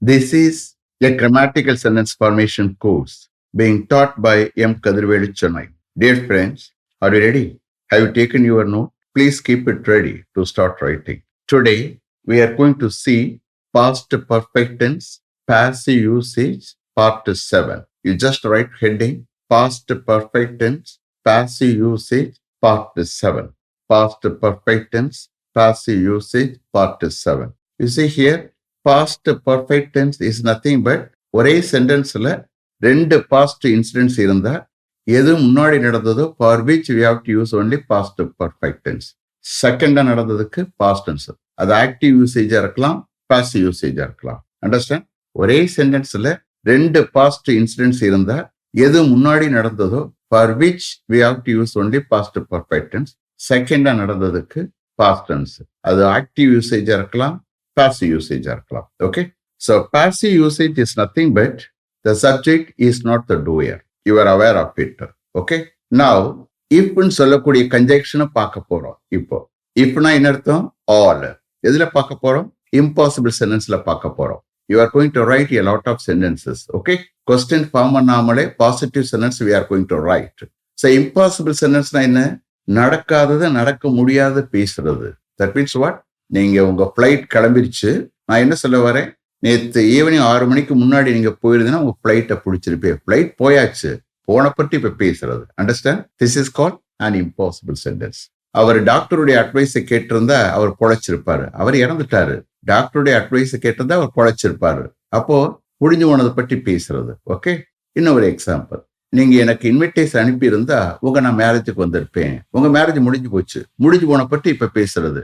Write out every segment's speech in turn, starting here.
This is a grammatical sentence formation course being taught by M. Kadirvelu Chennai. Dear friends, are you ready? Have you taken your note? Please keep it ready to start writing. Today, we are going to see past perfect tense, passive usage, part 7. You just write heading, past perfect tense, passive usage, part 7. Past perfect tense, passive usage, part 7. You see here, past perfect tense is nothing but ஒரே சென்டென்ஸ்ல ரெண்டு past incidents இருந்தா எது முன்னாடி நடந்ததோ for which we have to use only past perfect tense. செகண்டா நடந்ததுக்கு past tense. அது active யூசேஜா இருக்கலாம், பாசிவ் யூசேஜா இருக்கலாம். அண்டர்ஸ்டாண்ட்? ஒரே சென்டென்ஸ்ல ரெண்டு பாஸ்ட் இன்சிடென்ட்ஸ் இருந்தா எது முன்னாடி நடந்ததோ for which we have to use only past perfect tense. செகண்டா நடந்ததுக்கு பாஸ்ட் டென்ஸ். அது ஆக்டிவ் யூசேஜா இருக்கலாம், passive usage இருக்கலாம். Okay, so passive usage is nothing but the subject is not the doer. You are aware of it. Okay, now if ன்னு சொல்லக்கூடிய கன்ஜெக்ஷனை பார்க்க போறோம். இப்போ இப்பனா என்ன அர்த்தம்? all. எதுல பார்க்க போறோம்? impossible sentenceல பார்க்க போறோம். You are going to write a lot of sentences. Okay, question form பண்ணாமலே positive sentence we are going to write. So impossible sentenceனா என்ன? நடக்காதது, நடக்க முடியாத பேசுறது. That means what? நீங்க உங்க ஃபிளைட் கிளம்பிருச்சு. நான் என்ன சொல்ல வரேன், நேற்று ஈவினிங் 6 மணிக்கு முன்னாடி நீங்க போயிருந்தீங்கன்னா உங்க ஃபிளைட்டை பிடிச்சிருப்பேன். ஃபிளைட் போயாச்சு, போன பற்றி இப்ப பேசுறது. Understand? This is call an impossible sentence. அவர் டாக்டருடைய அட்வைஸை கேட்டிருந்தா அவர் பொழைச்சிருப்பாரு. அவர் இறந்துட்டாரு. டாக்டருடைய அட்வைஸை கேட்டிருந்தா அவர் பொழைச்சிருப்பாரு. அப்போ முடிஞ்சு போனதை பற்றி பேசுறது. ஓகே, இன்னொரு எக்ஸாம்பிள். நீங்க எனக்கு இன்விடேஷன் அனுப்பியிருந்தா நான் மேரேஜுக்கு வந்திருப்பேன். உங்க மேரேஜ் முடிஞ்சு போச்சு. முடிஞ்சு போன பற்றி இப்ப பேசுறது.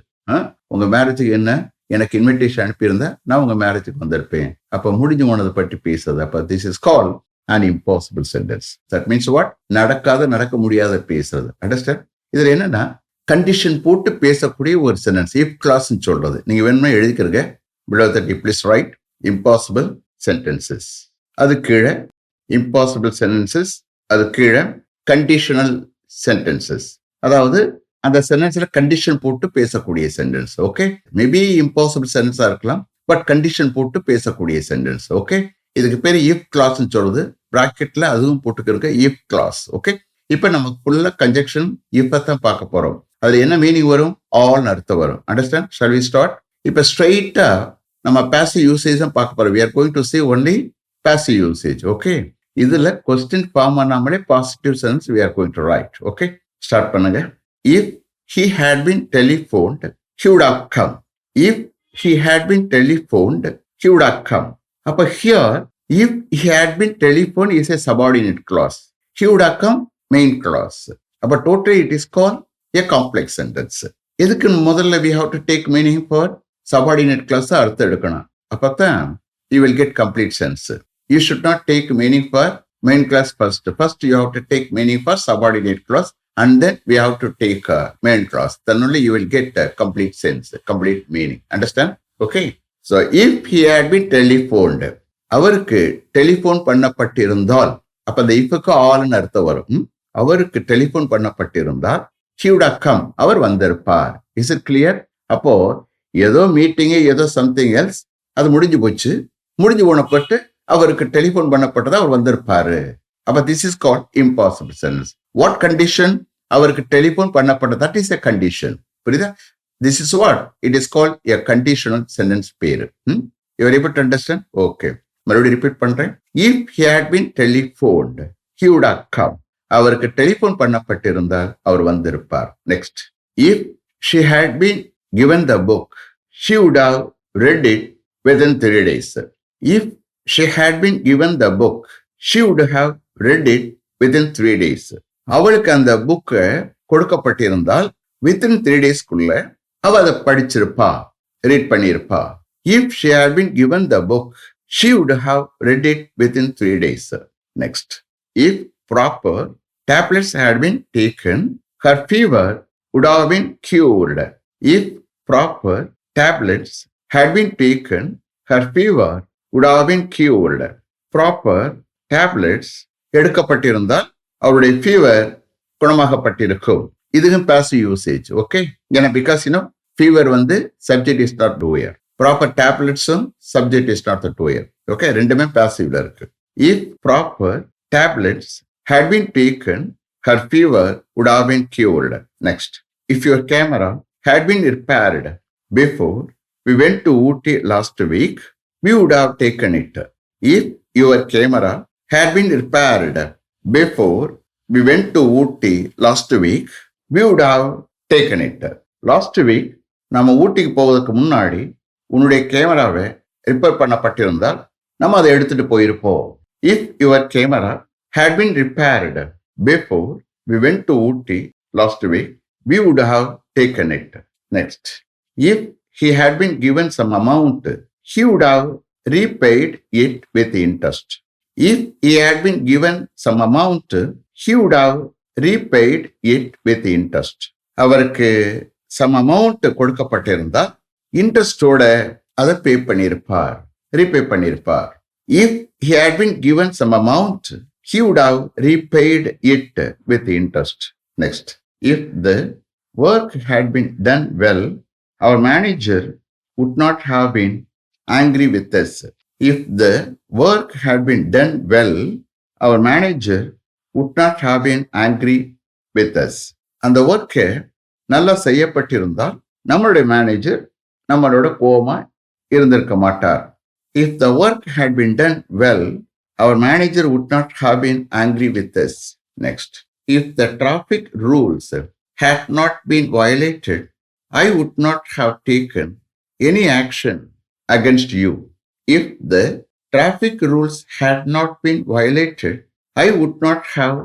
உங்க மேரேஜுக்கு என்ன, எனக்கு இன்விடேஷன் அனுப்பியிருந்தா நான் உங்க மேரேஜுக்கு வந்திருப்பேன். அப்ப முடிஞ்சு போனதை பற்றி பேசுறது. அப்ப this is call an impossible sentence. That means what? நடக்காத, நடக்க முடியாத பேசுறது. அண்டர்ஸ்டாண்ட்? இதுல என்னன்னா கண்டிஷன் போட்டு பேசக்கூடிய ஒரு சென்டென்ஸ். இஃப் கிளாஸ் சொல்றது. நீங்க வேணும்னா எழுதிக்கிறீங்க. Below that you please write impossible sentences. அது கீழே இம்பாசிபிள் சென்டென்சஸ், அது கீழே கண்டிஷனல் சென்டென்சஸ். அதாவது அந்த சென்டென்ஸ்ல கண்டிஷன் போட்டு பேசக்கூடிய சென்டென்ஸ். ஓகே, மேபி இம்பாசிபிள் சென்டென்ஸா இருக்கலாம், பட் கண்டிஷன் போட்டு பேசக்கூடிய சென்டென்ஸ். ஓகே, இதுக்கு பேர் இஃப் கிளாஸ் சொல்றது. பிராக்கெட்ல அதுவும் போட்டுக்கிறதுக்கு இஃப் கிளாஸ். ஓகே, இப்ப நம்ம ஃபுல்லா கன்ஜெக்ஷன் இஃப் தான் பார்க்க போறோம். அதுல என்ன மீனிங் வரும்? ஆல் அர்த்தம் வரும். அண்டர்ஸ்டாண்ட்? Shall we start? இப்ப ஸ்ட்ரெயிட்டா நம்ம பாசிவ் யூசேஜ் தான் பார்க்க போறோம். we are going to see only passive usage. Okay, இதுல கொஸ்டின் ஃபார்ம் பண்ணாமலே positive sentence we are going to write. Okay, start பண்ணுங்க. If he had been telephoned, he would have come. If he had been telephoned, he would have come. Appa here, if he had been telephoned is a subordinate clause. He would have come, main clause. Appa totally it is called a complex sentence. Edukku modalla we have to take meaning for subordinate clause artha edukanum. Apathan you will get complete sense. You should not take meaning for main clause first. First you have to take meaning for subordinate clause. And then we have to take a main clause. Then only you will get a complete sense, complete meaning. Understand? Okay. So if he had been telephoned, அவருக்கு telephone பண்ணப்பட்டிருந்தால், அப்ப இந்த இஃப்க்கு ஆல்னு அர்த்தம் வரும். அவருக்கு telephone பண்ணப்பட்டிருந்தால் he would have come, அவர் வந்திருப்பார். Is it clear? அப்போ ஏதோ மீட்டிங், ஏதோ சம்திங் எல்ஸ், அது முடிஞ்சு போச்சு. முடிஞ்சு போனப்பட்டு அவருக்கு டெலிபோன் பண்ணப்பட்டதா அவர் வந்திருப்பாரு. அப்ப this is called impossible sentence. What condition? அவருக்கு டெலிபோன் பண்ணப்பட்ட, தட் இஸ் எ கண்டிஷன். புரியுதா? This is what it is called a conditional sentence பேரு. You are able to understand? Okay, மறுபடியும் ரிப்பீட் பண்றேன். If he had been telephoned, he would have come. அவருக்கு telephone பண்ணப்பட்டிருந்தால் அவர் வந்திருப்பார். Next, if she had been given the book, she would have read it within 3 days. If she had been given the book, she would have read it within 3 days. அவளுக்கு அந்த book கொடுக்கப்பட்டிருந்தால் within 3 daysக்குள்ள அவ அதை படிச்சிருப்பா, read பண்ணியிருப்பா. If she had been given the book, she would have read it within 3 days. Next, if proper tablets had been taken, her fever would have been cured. If proper tablets had been taken, her fever would have been cured. Proper tablets எடுக்கப்பட்டிருந்தால் அவருடைய fever குணமாகப்பட்டிருக்கும். இதுவும் passive usage. Okay, ஏன்னா because fever subject is not doer. Proper டேப்லெட்ஸும் subject is not the doer. Okay, ரெண்டுமே பாசிவ்ல இருக்கு. If proper tablets had been taken, her fever would have been cured. Next, if your camera had been repaired before we went to Ooty last week, we would have taken it. If your camera had been repaired before we went to Ooty last week, we would have taken it. Last week, நம்ம ஊட்டிக்கு போவதற்கு முன்னாடி உன்னுடைய கேமராவை repair பண்ணப்பட்டிருந்தால் நம்ம அதை எடுத்துட்டு போயிருப்போம். If your camera had been repaired before we went to Ooty last week, we would have taken it. Next, if he had been given some amount, he would have repaid it with interest. If he had been given some amount, he would have repaid it with interest. அவருக்கு some amount கொடுக்கப்பட்டிருந்தா இன்ட்ரெஸ்டோட அதை பே பண்ணியிருப்பார், repay பண்ணியிருப்பார். If he had been given some amount, he would have repaid it with interest. Next, if the work had been done well, our manager would not have been angry with us. If the work had been done well, our manager would not have been angry with us. அந்த ஒர்க்கை நல்லா செய்யப்பட்டிருந்தால் நம்மளுடைய manager நம்மளோட கோபமா இருந்திருக்க மாட்டார். If the work had been done well, our manager would not have been angry with us. Next, if the traffic rules had not been violated, I would not have taken any action against you. If the traffic rules had not been violated, I would not have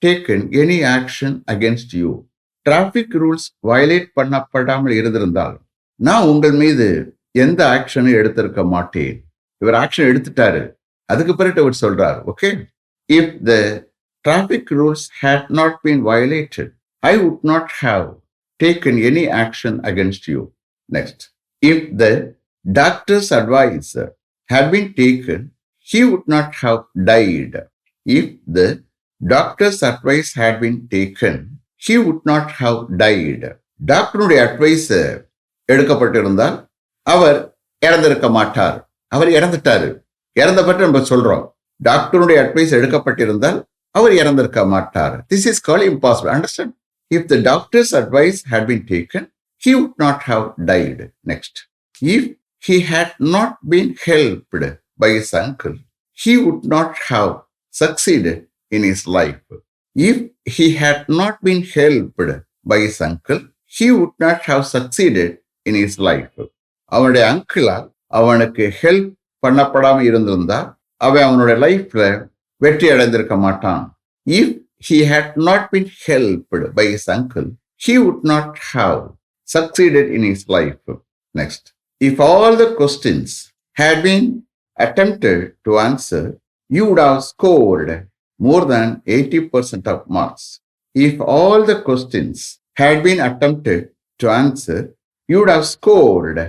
taken any action against you. Traffic rules violate பண்ணப்படாமல் இருந்திருந்தால் நான் உங்கள் மீது எந்த ஆக்ஷனும் எடுத்திருக்க மாட்டேன். இவர் action எடுத்துட்டாரு, அதுக்கு பிறகு அவர் சொல்றார், okay, if the traffic rules had not been violated, I would not have taken any action against you. Next, if the doctor's advice had been taken, he would not have died. If the doctor's advice had been taken, he would not have died. டாக்டருடைய advice எடுக்கப்பட்டிருந்தால் அவர் இறந்திருக்க மாட்டார். அவர் இறந்துட்டாரு. இறந்தப்பட்டு நம்ம சொல்றோம். டாக்டருடைய advice எடுக்கப்பட்டிருந்தால் அவர் இறந்திருக்க மாட்டார். This is called impossible. Understand? If the doctor's advice had been taken, he would not have died. Next, if he had not been helped by his uncle, he would not have succeeded in his life. If he had not been helped by his uncle, he would not have succeeded in his life. அவனுடைய அங்கிளால் அவனுக்கு help பண்ணப்படாம இருந்திருந்தா அவன் அவனுடைய லைஃப்ல வெற்றி அடைந்திருக்க மாட்டான். If he had not been helped by his uncle, he would not have succeeded in his life. Next, if all the questions had been attempted to answer, you would have scored more than 80% of marks. If all the questions had been attempted to answer, you would have scored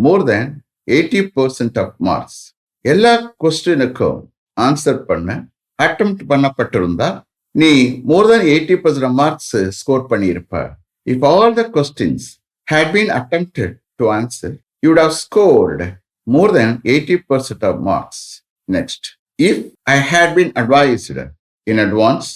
more than 80% of marks. எல்லா கொஸ்டினுக்கும் answer பண்ண attempt பண்ணப்பட்டிருந்தா நீ more than 80% marks score பண்ணியிருப்ப. If all the questions had been attempted to answer, you would have scored more than 80% of marks. Next, if I had been advised in advance,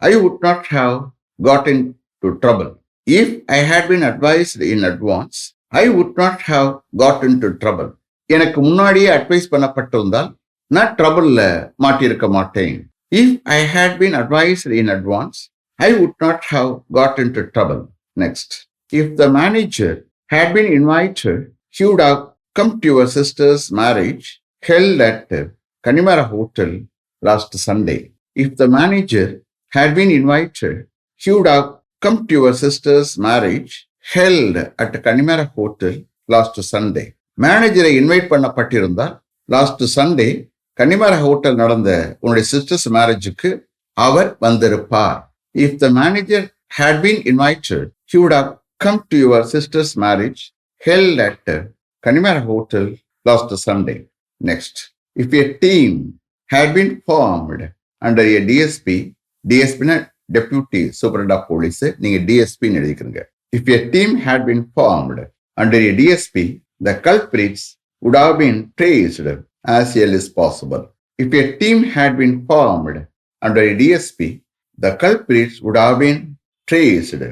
I would not have gotten into trouble. If I had been advised in advance, I would not have gotten into trouble. எனக்கு முன்னாடியே advice பண்ணப்பட்டிருந்தால் நான் ட்ரபிள்ல மாட்டியிருக்க மாட்டேன். If I had been advised in advance, I would not have gotten into trouble. Next, if the manager had been invited, he would have come to your sister's marriage held at Kanimara Hotel last Sunday. If the manager had been invited, he would have come to your sister's marriage held at Kanimara Hotel last Sunday. மேனேஜரை invite பண்ணப்பட்டிருந்தால் last Sunday Connemara hotel நடந்த உன்னுடைய sisters மேரேஜுக்கு அவர் வந்திருப்பார். If the manager had been invited, he would have come to your sister's marriage held at Kanimara Hotel last Sunday. Next, if a team had been formed under a DSP, DSP-னா Deputy Superintendent of Police, நீங்க DSP-ன்னு எழுதிக்கிறீங்க. If a team had been formed under a DSP, the culprits would have been traced as early as possible. If a team had been formed under a DSP, the culprits would have been traced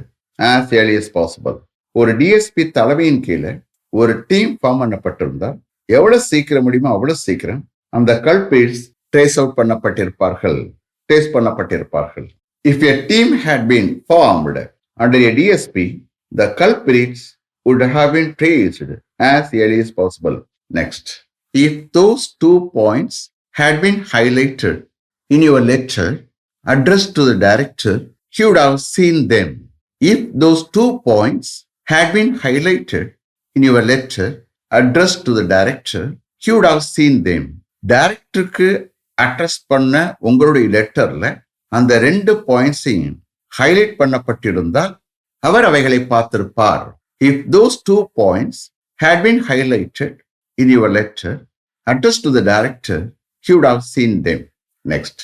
as early as possible. ஒரு DSP தலைமையின் கீழே ஒரு team form பண்ணப்பட்டிருந்தா எவ்வளவு சீக்கிரம் முடியுமோ அவ்வளவு சீக்கிரம் அந்த கல்பிரிட்ஸ் ட்ரேஸ் அவுட் பண்ணப்பட்டிருப்பார்கள், ட்ரேஸ் பண்ணப்பட்டிருப்பார்கள். If a team had been formed under a DSP, the culprits would have been traced as early as possible. Next, if those 2 points had been highlighted in your letter addressed to the director, you would have seen them. If those 2 points had been highlighted in your letter addressed to the director, you would have seen them. டைரக்டருக்கு address பண்ண உங்களுடைய லெட்டர்ல அந்த 2 பாயிண்ட்ஸையும் highlight பண்ணப்பட்டிருந்தால் அவர் அவைகளை பார்த்திருப்பார். If those 2 points had been highlighted in your letter addressed to the director, you would have seen them. Next,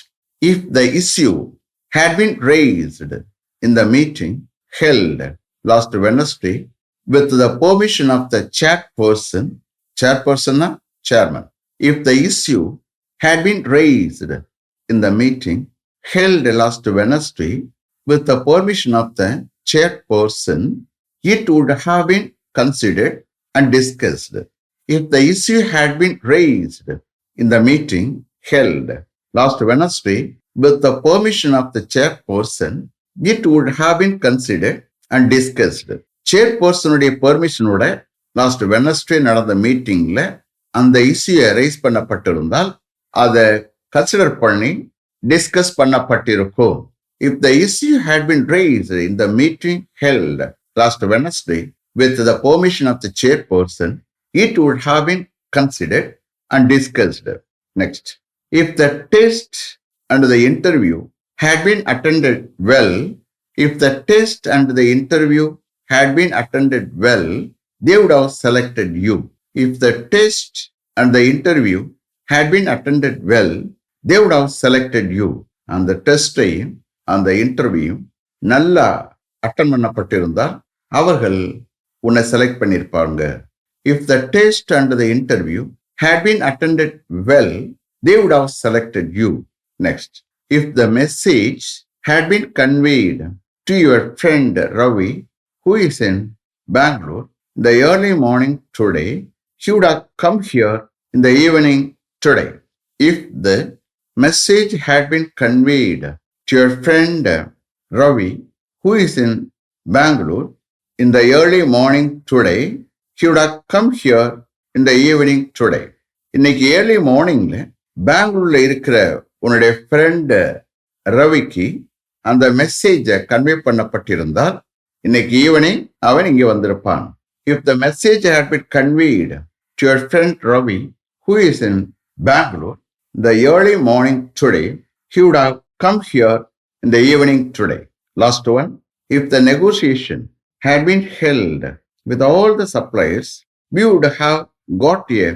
if the issue had been raised in the meeting held last Wednesday with the permission of the chairperson, chairman. If the issue had been raised in the meeting held last Wednesday with the permission of the chairperson, it would have been considered and discussed. If the issue had been raised in the meeting held last Wednesday with the permission of the chairperson, it would have been considered and discussed. சேர்பர்சனுடைய பெர்மிஷனோட last Wednesday நடந்த மீட்டிங்ல அந்த issue raise பண்ணப்பட்டிருந்தால் அதை consider பண்ணி discuss பண்ணப்பட்டிருக்கும். If the issue had been raised in the meeting held last Wednesday with the permission of the chairperson, it would have been considered and discussed. Next, if the test and the interview had been attended well, if the test and the interview had been attended well, they would have selected you. If the test and the interview had been attended well, they would have selected you. And the test and the interview நல்லா attend பண்ணப்பட்டிருந்தா அவர்கள் உன்னை select பண்ணியிருப்பாங்க. If the test and the interview had been attended well, they would have selected you. Next, if the message had been conveyed to your friend Ravi, who is in Bangalore, in the early morning today, he would have come here in the evening today. If the message had been conveyed to your friend Ravi, who is in Bangalore, in the early morning today, he would have come here in the evening today. இன்னைக்கு early மார்னிங்ல பெங்களூர்ல இருக்கிற உன்னுடைய friend ரவிக்கு அந்த மெசேஜை convey பண்ணப்பட்டிருந்தால் இன்னைக்கு evening அவன் இங்கே வந்திருப்பான். If the message had been conveyed to your friend Ravi, who is in Bangalore, the early morning today, he would have come here in the evening today. Last one, if the negotiation had been held with all the suppliers, we would have got a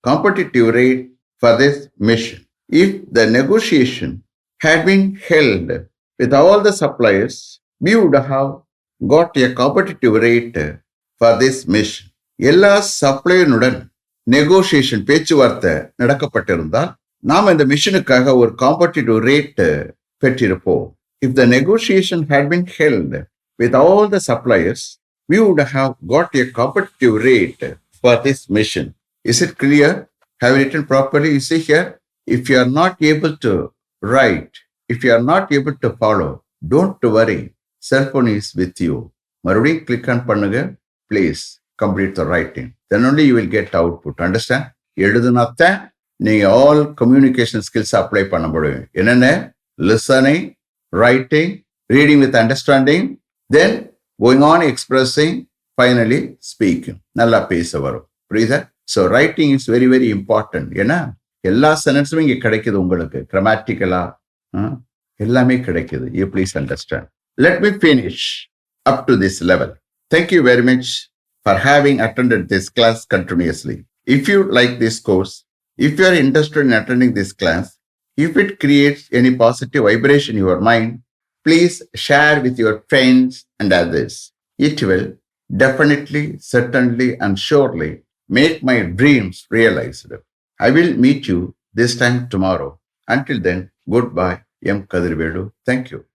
competitive rate for this mission. If the negotiation had been held with all the suppliers, we would have got a competitive rate for this mission. எல்லா சப்ளையனுடன் negotiation பேச்சுவார்த்தை நடக்கப்பட்டிருந்தால் நாம் இந்த மிஷனுக்காக ஒரு competitive rate பெற்றிருப்போம். If the negotiation had been held with all the suppliers, we would have got a competitive rate for this mission. Is it clear? Have you written properly? You see here, if you are not able to write, if you are not able to follow, don't worry. Cell phone is with you. மறுபடியும் click on பண்ணுங்க. Please complete the writing. Then only you will get output. Understand? எழுதுனாத்தான் நீங்க all communication skills apply பண்ண முடியும். என்னென்ன? Listening, writing, reading with understanding, then going on expressing, finally speaking. நல்லா பேச வரும். புரியுதா? So writing is very very important. ஏன்னா எல்லா சென்டென்ஸும் இங்க கிடைக்குது உங்களுக்கு. கிராமட்டிக்கலா எல்லாமே கிடைக்குது. You please understand. Let me finish up to this level. Thank you very much for having attended this class continuously. If you like this course, if you are interested in attending this class, if it creates any positive vibration in your mind, please share with your friends and others. It will definitely, certainly, and surely make my dreams realized. I will meet you this time tomorrow. Until then, goodbye, M. Kadirvedu. Thank you.